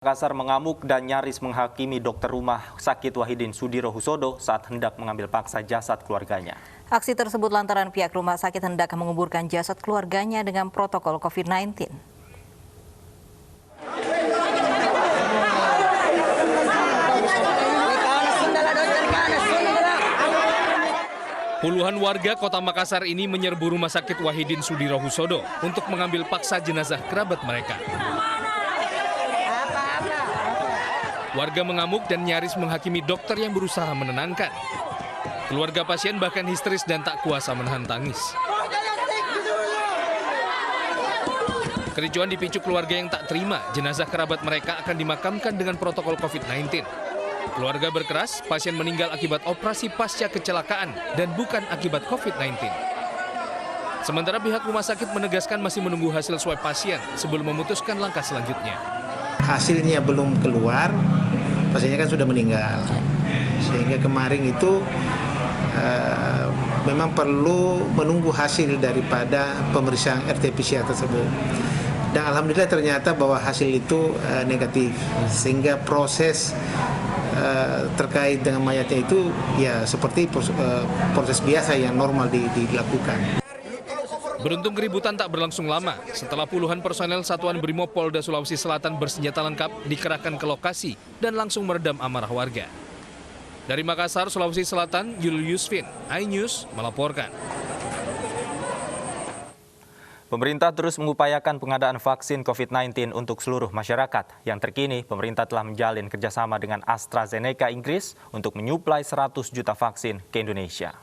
Makassar mengamuk dan nyaris menghakimi dokter rumah sakit Wahidin Sudirohusodo saat hendak mengambil paksa jasad keluarganya. Aksi tersebut lantaran pihak rumah sakit hendak menguburkan jasad keluarganya dengan protokol COVID-19. Puluhan warga kota Makassar ini menyerbu rumah sakit Wahidin Sudirohusodo untuk mengambil paksa jenazah kerabat mereka. Warga mengamuk dan nyaris menghakimi dokter yang berusaha menenangkan. Keluarga pasien bahkan histeris dan tak kuasa menahan tangis. Kericuan dipicu keluarga yang tak terima jenazah kerabat mereka akan dimakamkan dengan protokol COVID-19. Keluarga berkeras, pasien meninggal akibat operasi pasca kecelakaan dan bukan akibat COVID-19. Sementara pihak rumah sakit menegaskan masih menunggu hasil swab pasien sebelum memutuskan langkah selanjutnya. Hasilnya belum keluar, pasiennya kan sudah meninggal. Sehingga kemarin itu memang perlu menunggu hasil daripada pemeriksaan RT-PCR tersebut. Dan alhamdulillah ternyata bahwa hasil itu negatif. Sehingga proses terkait dengan mayatnya itu ya seperti proses biasa yang normal dilakukan. Beruntung keributan tak berlangsung lama setelah puluhan personel Satuan Brimob Polda Sulawesi Selatan bersenjata lengkap dikerahkan ke lokasi dan langsung meredam amarah warga. Dari Makassar, Sulawesi Selatan, Julius Vin, iNews melaporkan. Pemerintah terus mengupayakan pengadaan vaksin COVID-19 untuk seluruh masyarakat. Yang terkini, pemerintah telah menjalin kerjasama dengan AstraZeneca Inggris untuk menyuplai 100 juta vaksin ke Indonesia.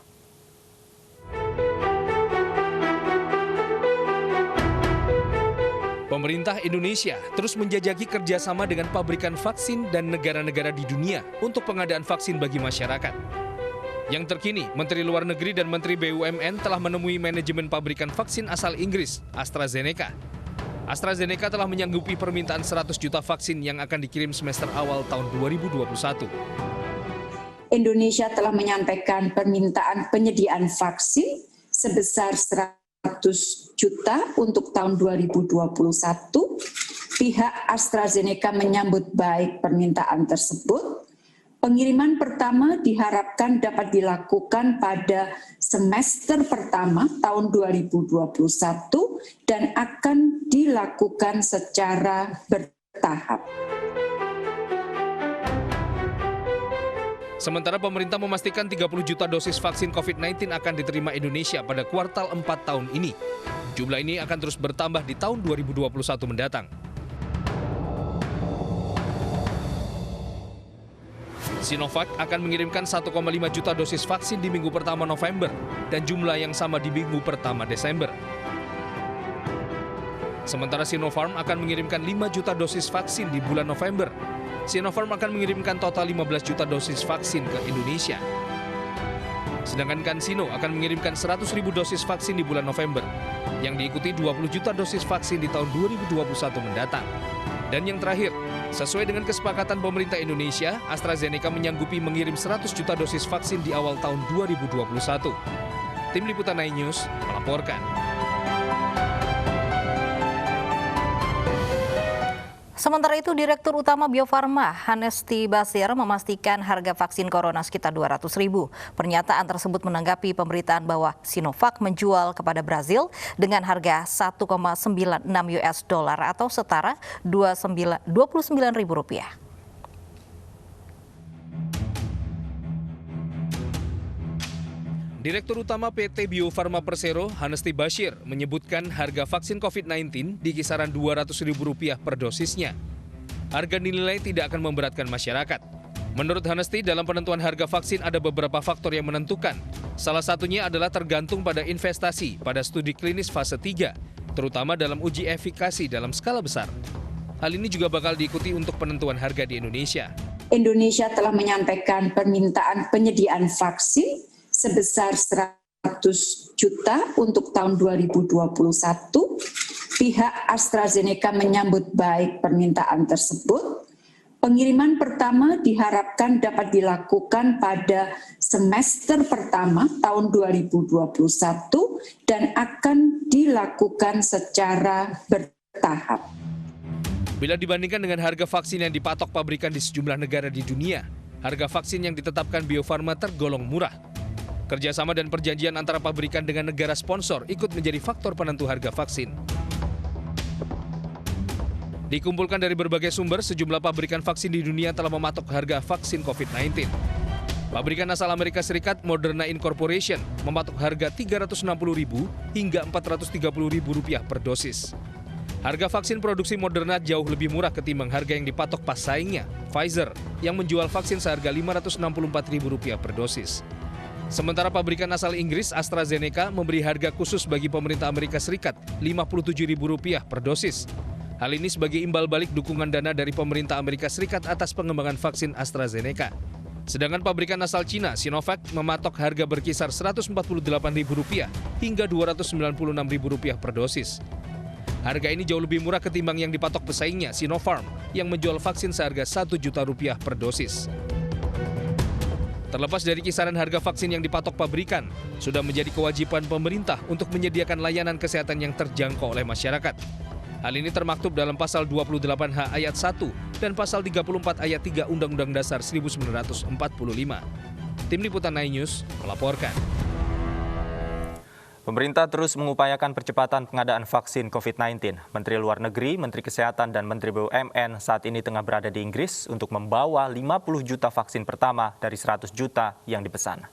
Pemerintah Indonesia terus menjajaki kerjasama dengan pabrikan vaksin dan negara-negara di dunia untuk pengadaan vaksin bagi masyarakat. Yang terkini, Menteri Luar Negeri dan Menteri BUMN telah menemui manajemen pabrikan vaksin asal Inggris, AstraZeneca. AstraZeneca telah menyanggupi permintaan 100 juta vaksin yang akan dikirim semester awal tahun 2021. Indonesia telah menyampaikan permintaan penyediaan vaksin sebesar 100 juta untuk tahun 2021. Pihak AstraZeneca menyambut baik permintaan tersebut. Pengiriman pertama diharapkan dapat dilakukan pada semester pertama tahun 2021 dan akan dilakukan secara bertahap. Sementara pemerintah memastikan 30 juta dosis vaksin COVID-19 akan diterima Indonesia pada kuartal 4 tahun ini. Jumlah ini akan terus bertambah di tahun 2021 mendatang. Sinovac akan mengirimkan 1,5 juta dosis vaksin di minggu pertama November dan jumlah yang sama di minggu pertama Desember. Sementara Sinopharm akan mengirimkan 5 juta dosis vaksin di bulan November. Sinopharm akan mengirimkan total 15 juta dosis vaksin ke Indonesia. Sedangkan CanSino akan mengirimkan 100.000 dosis vaksin di bulan November, yang diikuti 20 juta dosis vaksin di tahun 2021 mendatang. Dan yang terakhir, sesuai dengan kesepakatan pemerintah Indonesia, AstraZeneca menyanggupi mengirim 100 juta dosis vaksin di awal tahun 2021. Tim Liputan iNews melaporkan. Sementara itu, Direktur Utama Bio Farma, Hanesti Basir, memastikan harga vaksin corona sekitar 200.000. Pernyataan tersebut menanggapi pemberitaan bahwa Sinovac menjual kepada Brazil dengan harga 1,96 US dollar atau setara Rp29.000. Direktur Utama PT Bio Farma Persero, Hanesti Basir, menyebutkan harga vaksin COVID-19 di kisaran Rp200.000 per dosisnya. Harga dinilai tidak akan memberatkan masyarakat. Menurut Hanesti, dalam penentuan harga vaksin ada beberapa faktor yang menentukan. Salah satunya adalah tergantung pada investasi pada studi klinis fase 3, terutama dalam uji efikasi dalam skala besar. Hal ini juga bakal diikuti untuk penentuan harga di Indonesia. Indonesia telah menyampaikan permintaan penyediaan vaksin sebesar 100 juta untuk tahun 2021. Pihak AstraZeneca menyambut baik permintaan tersebut. Pengiriman pertama diharapkan dapat dilakukan pada semester pertama tahun 2021 dan akan dilakukan secara bertahap. Bila dibandingkan dengan harga vaksin yang dipatok pabrikan di sejumlah negara di dunia, harga vaksin yang ditetapkan Bio Farma tergolong murah. Kerjasama dan perjanjian antara pabrikan dengan negara sponsor ikut menjadi faktor penentu harga vaksin. Dikumpulkan dari berbagai sumber, sejumlah pabrikan vaksin di dunia telah mematok harga vaksin COVID-19. Pabrikan asal Amerika Serikat Moderna Incorporation mematok harga Rp360.000 hingga Rp430.000 per dosis. Harga vaksin produksi Moderna jauh lebih murah ketimbang harga yang dipatok pesaingnya, Pfizer, yang menjual vaksin seharga Rp564.000 per dosis. Sementara pabrikan asal Inggris AstraZeneca memberi harga khusus bagi pemerintah Amerika Serikat Rp57.000 per dosis. Hal ini sebagai imbal balik dukungan dana dari pemerintah Amerika Serikat atas pengembangan vaksin AstraZeneca. Sedangkan pabrikan asal Cina, Sinovac, mematok harga berkisar Rp148.000 hingga Rp296.000 per dosis. Harga ini jauh lebih murah ketimbang yang dipatok pesaingnya, Sinopharm, yang menjual vaksin seharga Rp1 juta per dosis. Terlepas dari kisaran harga vaksin yang dipatok pabrikan, sudah menjadi kewajiban pemerintah untuk menyediakan layanan kesehatan yang terjangkau oleh masyarakat. Hal ini termaktub dalam Pasal 28H Ayat 1 dan Pasal 34 Ayat 3 Undang-Undang Dasar 1945. Tim Liputan 9 News melaporkan. Pemerintah terus mengupayakan percepatan pengadaan vaksin COVID-19. Menteri Luar Negeri, Menteri Kesehatan, dan Menteri BUMN saat ini tengah berada di Inggris untuk membawa 50 juta vaksin pertama dari 100 juta yang dipesan.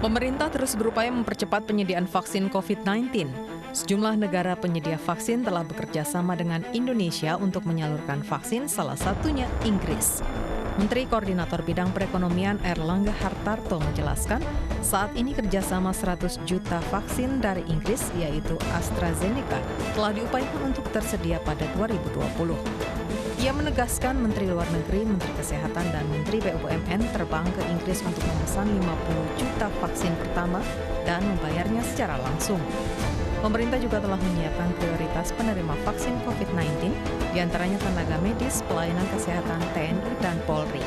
Pemerintah terus berupaya mempercepat penyediaan vaksin COVID-19. Sejumlah negara penyedia vaksin telah bekerja sama dengan Indonesia untuk menyalurkan vaksin, salah satunya Inggris. Menteri Koordinator Bidang Perekonomian Erlangga Hartarto menjelaskan, saat ini kerjasama 100 juta vaksin dari Inggris, yaitu AstraZeneca, telah diupayakan untuk tersedia pada 2020. Ia menegaskan Menteri Luar Negeri, Menteri Kesehatan, dan Menteri BUMN terbang ke Inggris untuk memesan 50 juta vaksin pertama dan membayarnya secara langsung. Pemerintah juga telah menyiapkan prioritas penerima vaksin COVID-19, diantaranya tenaga medis, pelayanan kesehatan TNI, dan Polri.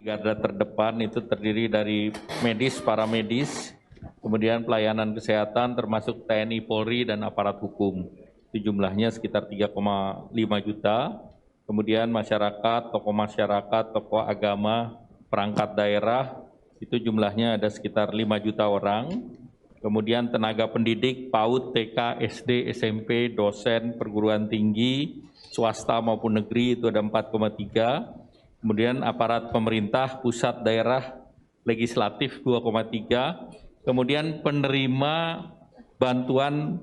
Garda terdepan itu terdiri dari medis, paramedis, kemudian pelayanan kesehatan termasuk TNI, Polri, dan aparat hukum. Itu jumlahnya sekitar 3,5 juta. Kemudian masyarakat, tokoh agama, perangkat daerah, itu jumlahnya ada sekitar 5 juta orang. Kemudian tenaga pendidik, PAUD, TK, SD, SMP, dosen, perguruan tinggi, swasta maupun negeri itu ada 4,3. Kemudian aparat pemerintah, pusat, daerah, legislatif 2,3. Kemudian penerima bantuan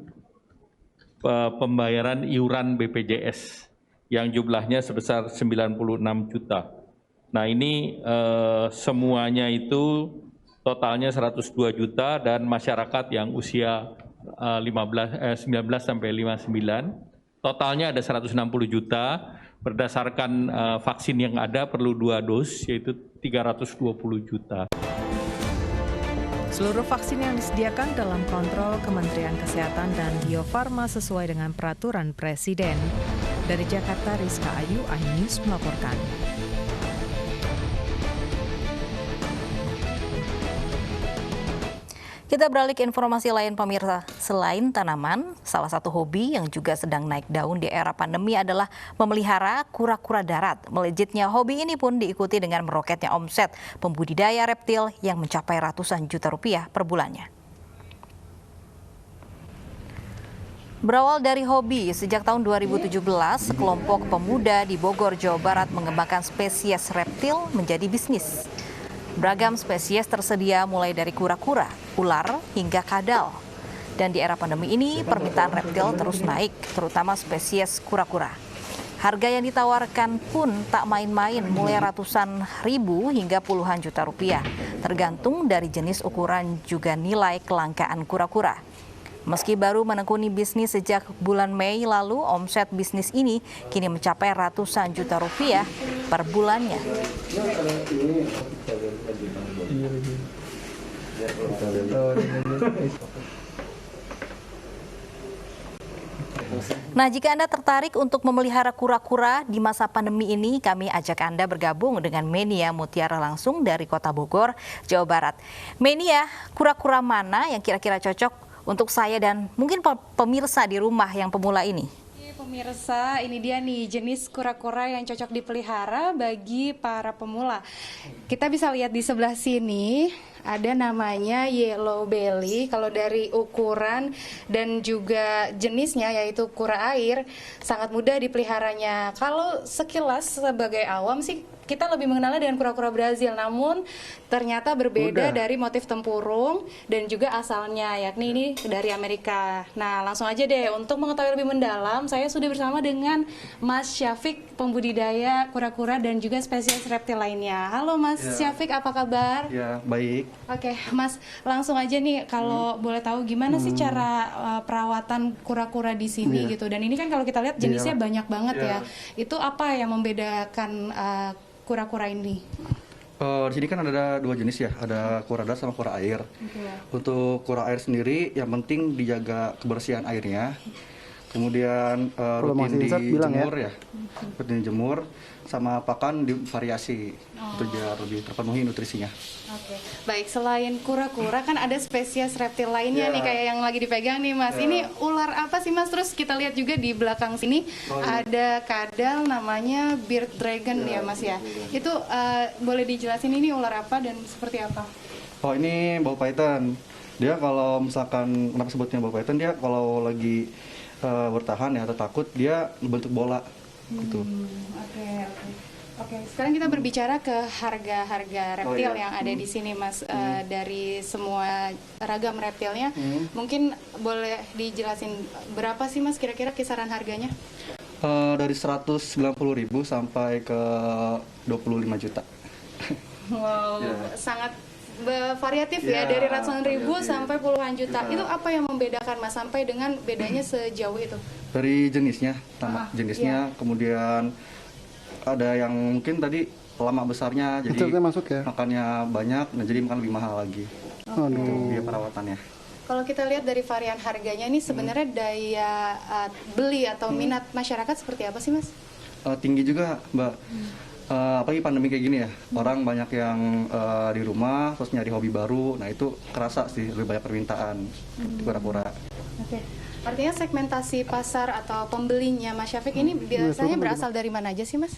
pembayaran iuran BPJS yang jumlahnya sebesar 96 juta. Nah ini semuanya itu totalnya 102 juta dan masyarakat yang usia 19 sampai 59. Totalnya ada 160 juta. Berdasarkan vaksin yang ada perlu 2 dos yaitu 320 juta. Seluruh vaksin yang disediakan dalam kontrol Kementerian Kesehatan dan Bio Farma sesuai dengan peraturan Presiden. Dari Jakarta, Rizka Ayu, iNews melaporkan. Kita beralih ke informasi lain pemirsa. Selain tanaman, salah satu hobi yang juga sedang naik daun di era pandemi adalah memelihara kura-kura darat. Melejitnya hobi ini pun diikuti dengan meroketnya omset pembudidaya reptil yang mencapai ratusan juta rupiah per bulannya. Berawal dari hobi, sejak tahun 2017, sekelompok pemuda di Bogor, Jawa Barat mengembangkan spesies reptil menjadi bisnis. Beragam spesies tersedia mulai dari kura-kura, ular, hingga kadal. Dan di era pandemi ini, permintaan reptil terus naik, terutama spesies kura-kura. Harga yang ditawarkan pun tak main-main, mulai ratusan ribu hingga puluhan juta rupiah, tergantung dari jenis, ukuran, juga nilai kelangkaan kura-kura. Meski baru menekuni bisnis sejak bulan Mei lalu, omset bisnis ini kini mencapai ratusan juta rupiah per bulannya. Nah, jika Anda tertarik untuk memelihara kura-kura di masa pandemi ini, kami ajak Anda bergabung dengan Menia Mutiara langsung dari Kota Bogor, Jawa Barat. Menia, kura-kura mana yang kira-kira cocok untuk saya dan mungkin pemirsa di rumah yang pemula ini? Pemirsa, ini dia nih jenis kura-kura yang cocok dipelihara bagi para pemula. Kita bisa lihat di sebelah sini ada namanya yellow belly. Kalau dari ukuran dan juga jenisnya yaitu kura air sangat mudah dipeliharanya. Kalau sekilas sebagai awam sih kita lebih mengenalnya dengan kura-kura Brazil, namun ternyata berbeda dari motif tempurung dan juga asalnya, yakni ini dari Amerika. Nah, langsung aja deh, untuk mengetahui lebih mendalam, saya sudah bersama dengan Mas Syafiq, pembudidaya kura-kura dan juga spesies reptil lainnya. Halo Mas Syafiq, apa kabar? Ya, baik. Oke, Mas, langsung aja nih, kalau boleh tahu gimana sih cara perawatan kura-kura di sini gitu? Dan ini kan kalau kita lihat jenisnya banyak banget ya. Itu apa yang membedakan kura-kura ini? Di sini kan ada dua jenis ya, ada kura darat sama kura air. Untuk kura air sendiri, yang penting dijaga kebersihan airnya. Kemudian rutin dijemur ya, rutin dijemur, sama pakan divariasi untuk biar lebih terpenuhi nutrisinya. Oke, baik. Selain kura-kura kan ada spesies reptil lainnya nih kayak yang lagi dipegang nih Mas. Ini ular apa sih Mas? Terus kita lihat juga di belakang sini ada kadal namanya beard dragon ya Mas ya. Itu boleh dijelasin ini ular apa dan seperti apa? Oh, ini bau python. Dia kalau misalkan, kenapa sebutnya bau python, dia kalau lagi bertahan ya atau takut, dia bentuk bola gitu. Oke, sekarang kita berbicara ke harga-harga reptil yang ada di sini Mas. Dari semua ragam reptilnya, mungkin boleh dijelasin berapa sih Mas kira-kira kisaran harganya? Dari 190.000 sampai ke 25 juta. Wow, sangat variatif ya, dari ratusan ribu sampai puluhan juta. Itu apa yang membedakan Mas sampai dengan bedanya sejauh itu? Dari jenisnya, jenisnya, kemudian ada yang mungkin tadi lama besarnya, jadi makannya banyak, nah jadi makan lebih mahal lagi. Itu dia perawatannya. Kalau kita lihat dari varian harganya ini sebenarnya daya beli atau minat masyarakat seperti apa sih Mas? Tinggi juga Mbak. Apalagi pandemi kayak gini ya, orang banyak yang di rumah terus nyari hobi baru, nah itu kerasa sih lebih banyak permintaan di kura-kura. Oke, artinya segmentasi pasar atau pembelinya Mas Syafiq ini biasanya berasal dari mana aja sih Mas?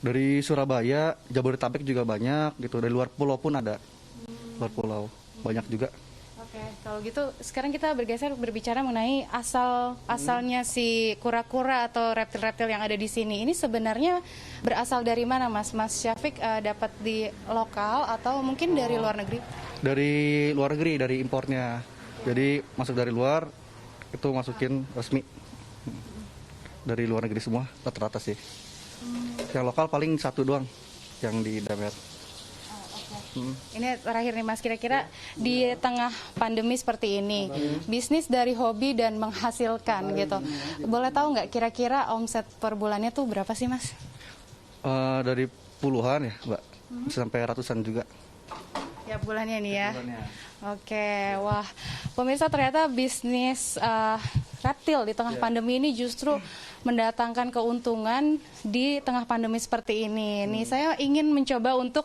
Dari Surabaya, Jabodetabek juga banyak gitu, dari luar pulau pun ada, luar pulau banyak juga. Oke, kalau gitu sekarang kita berbicara mengenai asalnya si kura-kura atau reptil-reptil yang ada di sini. Ini sebenarnya berasal dari mana Mas? Mas Syafiq dapat di lokal atau mungkin dari luar negeri? Dari luar negeri, dari impornya. Jadi masuk dari luar, itu masukin resmi. Dari luar negeri semua, rata-rata sih. Yang lokal paling satu doang, yang di Damer. Ini terakhir nih Mas, kira-kira di tengah pandemi seperti ini, bisnis dari hobi dan menghasilkan gitu, boleh tahu nggak kira-kira omset per bulannya tuh berapa sih Mas? Dari puluhan ya Mbak, bisa sampai ratusan juga. Ya bulannya nih ya. Oke, wah pemirsa, ternyata bisnis reptil di tengah pandemi ini justru mendatangkan keuntungan di tengah pandemi seperti ini. Nih saya ingin mencoba untuk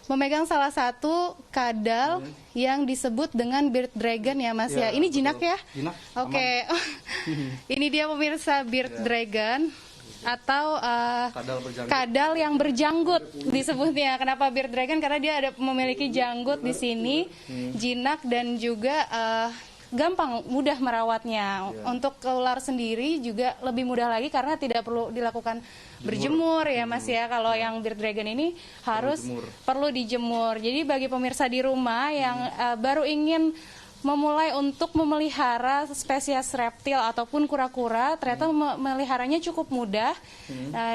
memegang salah satu kadal yang disebut dengan beard dragon ya Mas ya. Ini jinak ya? Jinak. Oke. Ini dia pemirsa beard dragon atau kadal yang berjanggut disebutnya. Kenapa beard dragon? Karena dia memiliki janggut di sini, jinak dan juga gampang, mudah merawatnya. Untuk ular sendiri juga lebih mudah lagi karena tidak perlu dilakukan berjemur ya Mas ya. Kalau yang beard dragon ini harus perlu dijemur. Jadi bagi pemirsa di rumah yang baru ingin memulai untuk memelihara spesies reptil ataupun kura-kura, ternyata memeliharanya cukup mudah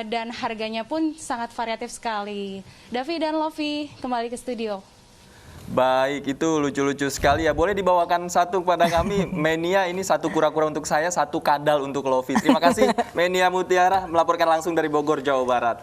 dan harganya pun sangat variatif sekali. Davi dan Lovi kembali ke studio. Baik, itu lucu-lucu sekali ya. Boleh dibawakan satu kepada kami, Menia, ini satu kura-kura untuk saya, satu kadal untuk Lovi. Terima kasih Menia Mutiara melaporkan langsung dari Bogor, Jawa Barat.